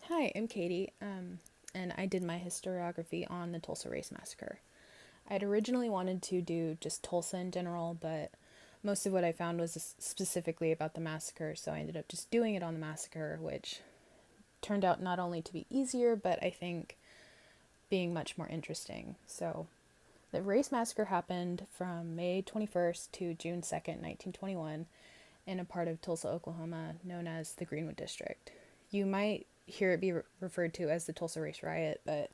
Hi, I'm Katie, and I did my historiography on the Tulsa Race Massacre. I'd originally wanted to do just Tulsa in general, but most of what I found was specifically about the massacre, so I ended up just doing it on the massacre, which turned out not only to be easier, but I think being much more interesting. So, the Race Massacre happened from May 21st to June 2nd, 1921, in a part of Tulsa, Oklahoma, known as the Greenwood District. You might hear it be referred to as the Tulsa Race Riot, but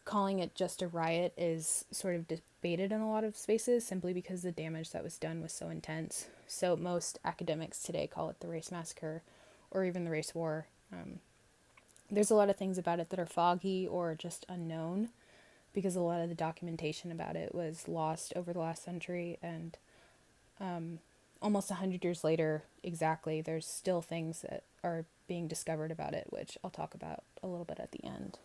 calling it just a riot is sort of debated in a lot of spaces simply because the damage that was done was so intense. So most academics today call it the Race Massacre or even the Race War. There's a lot of things about it that are foggy or just unknown because a lot of the documentation about it was lost over the last century, and almost 100 years later exactly, there's still things that are being discovered about it, which I'll talk about a little bit at the end.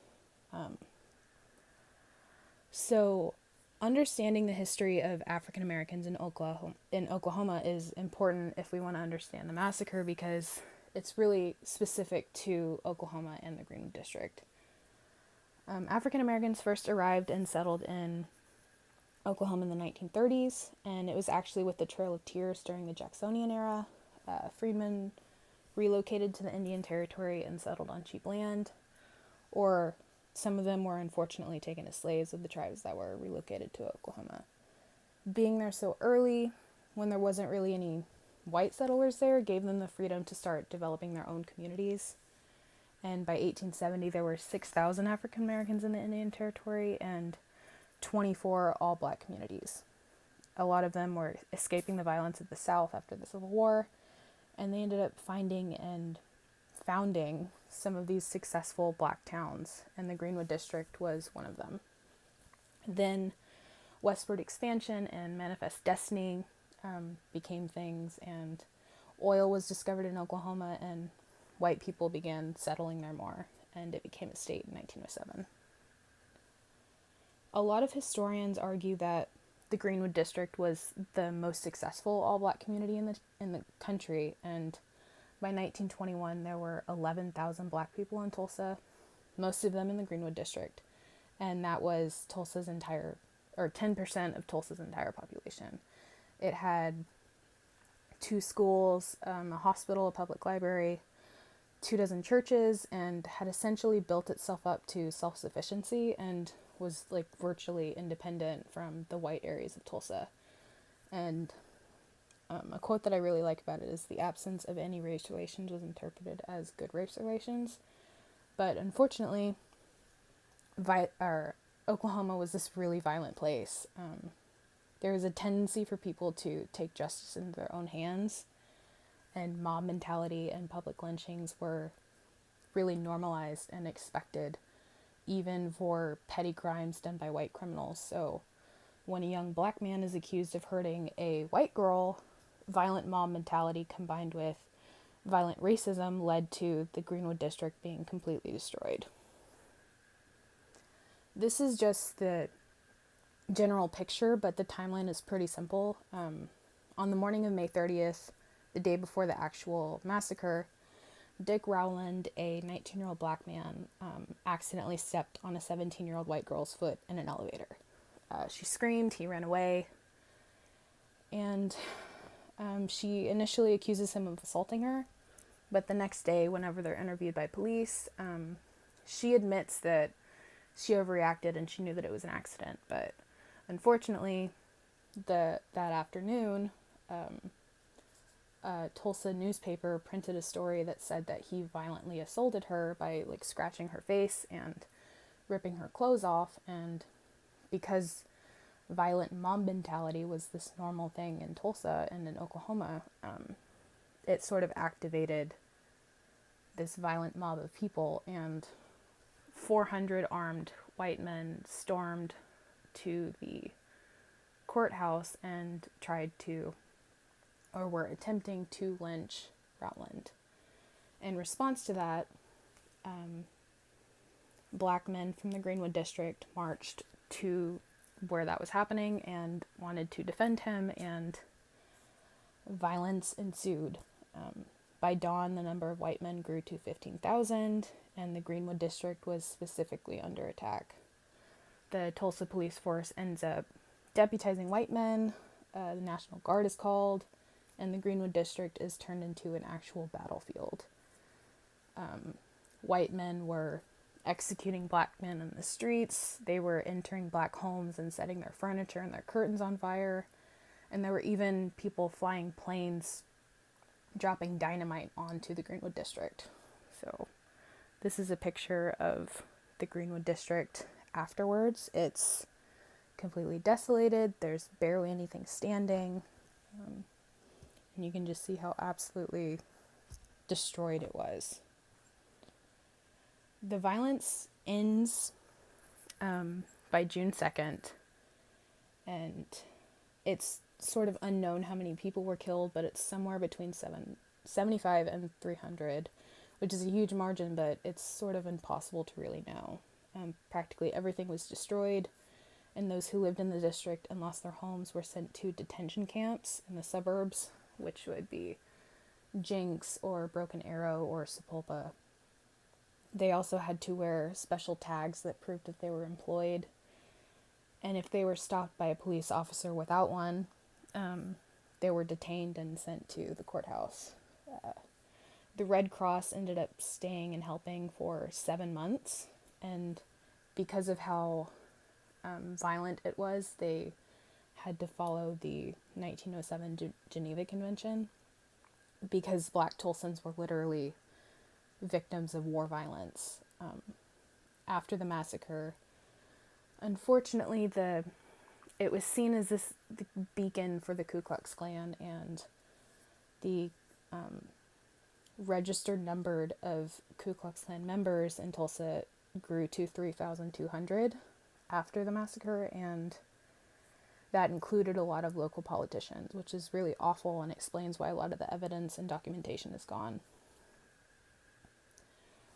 So, understanding the history of African Americans in Oklahoma is important if we want to understand the massacre because it's really specific to Oklahoma and the Greenwood District. African Americans first arrived and settled in Oklahoma in the 1930s, and it was actually with the Trail of Tears during the Jacksonian era. Freedmen relocated to the Indian Territory and settled on cheap land, or some of them were unfortunately taken as slaves of the tribes that were relocated to Oklahoma. Being there so early, when there wasn't really any white settlers there, gave them the freedom to start developing their own communities. And by 1870, there were 6,000 African Americans in the Indian Territory and 24 all black communities. A lot of them were escaping the violence of the South after the Civil War, and they ended up finding and founding some of these successful black towns, and the Greenwood District was one of them. Then westward expansion and manifest destiny became things, and oil was discovered in Oklahoma, and white people began settling there more, and it became a state in 1907. A lot of historians argue that the Greenwood District was the most successful all-black community in the country, and by 1921 there were 11,000 black people in Tulsa, most of them in the Greenwood District, and that was Tulsa's entire, or 10% of Tulsa's entire population. It had 2 schools, a hospital, a public library, 24 churches, and had essentially built itself up to self-sufficiency and was like virtually independent from the white areas of Tulsa. And a quote that I really like about it is, "The absence of any race relations was interpreted as good race relations." But unfortunately, Oklahoma was this really violent place. There was a tendency for people to take justice into their own hands, and mob mentality and public lynchings were really normalized and expected, even for petty crimes done by white criminals. So when a young black man is accused of hurting a white girl, violent mob mentality combined with violent racism led to the Greenwood District being completely destroyed. This is just the general picture, but the timeline is pretty simple. On the morning of May 30th, the day before the actual massacre, Dick Rowland, a 19-year-old black man, accidentally stepped on a 17-year-old white girl's foot in an elevator. She screamed, he ran away, and she initially accuses him of assaulting her, but the next day, whenever they're interviewed by police, she admits that she overreacted and she knew that it was an accident. But unfortunately, that afternoon, a Tulsa newspaper printed a story that said that he violently assaulted her by like scratching her face and ripping her clothes off. And because violent mob mentality was this normal thing in Tulsa and in Oklahoma, it sort of activated this violent mob of people, and 400 armed white men stormed to the courthouse and tried to, or were attempting to, lynch Rowland. In response to that, black men from the Greenwood District marched to where that was happening and wanted to defend him, and violence ensued. By dawn, the number of white men grew to 15,000, and the Greenwood district was specifically under attack. The Tulsa police force ends up deputizing white men, the National Guard is called, and the Greenwood district is turned into an actual battlefield. White men were executing black men in the streets, they were entering black homes and setting their furniture and their curtains on fire, and there were even people flying planes dropping dynamite onto the Greenwood district. So this is a picture of the Greenwood district afterwards. It's completely desolated, there's barely anything standing, and you can just see how absolutely destroyed it was. The violence ends by June 2nd, and it's sort of unknown how many people were killed, but it's somewhere between 75 and 300, which is a huge margin, but it's sort of impossible to really know. Practically everything was destroyed, and those who lived in the district and lost their homes were sent to detention camps in the suburbs, which would be Jinx or Broken Arrow or Sapulpa. They also had to wear special tags that proved that they were employed, and if they were stopped by a police officer without one, they were detained and sent to the courthouse. The Red Cross ended up staying and helping for 7 months, and because of how violent it was, they had to follow the 1907 Geneva Convention, because black Tulsans were literally victims of war violence. After the massacre, unfortunately, it was seen as the beacon for the Ku Klux Klan, and the registered number of Ku Klux Klan members in Tulsa grew to 3,200 after the massacre, and that included a lot of local politicians, which is really awful and explains why a lot of the evidence and documentation is gone.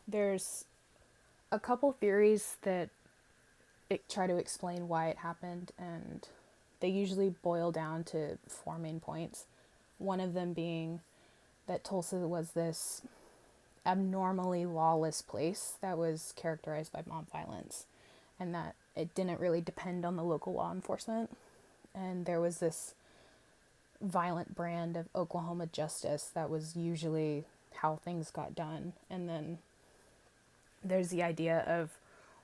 There's a couple theories that try to explain why it happened, and they usually boil down to 4 main points. One of them being that Tulsa was this abnormally lawless place that was characterized by mob violence, and that it didn't really depend on the local law enforcement, and there was this violent brand of Oklahoma justice that was usually how things got done. And then there's the idea of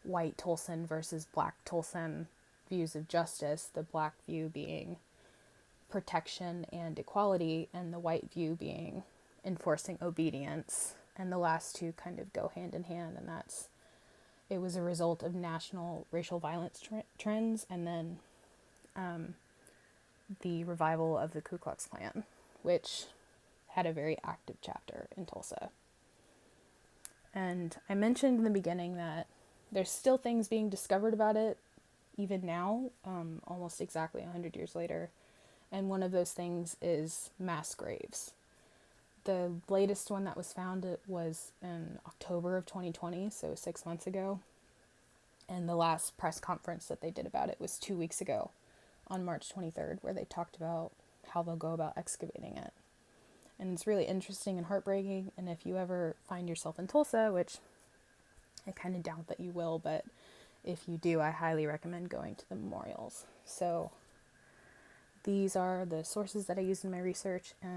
white Tulsan versus black Tulsan views of justice, the black view being protection and equality, and the white view being enforcing obedience, and the last two kind of go hand in hand, and it was a result of national racial violence trends, and then the revival of the Ku Klux Klan, which had a very active chapter in Tulsa. And I mentioned in the beginning that there's still things being discovered about it, even now, almost exactly 100 years later. And one of those things is mass graves. The latest one that was found was in October of 2020, so 6 months ago. And the last press conference that they did about it was 2 weeks ago, on March 23rd, where they talked about how they'll go about excavating it. And it's really interesting and heartbreaking, and if you ever find yourself in Tulsa, which I kind of doubt that you will, but if you do, I highly recommend going to the memorials. So these are the sources that I used in my research, and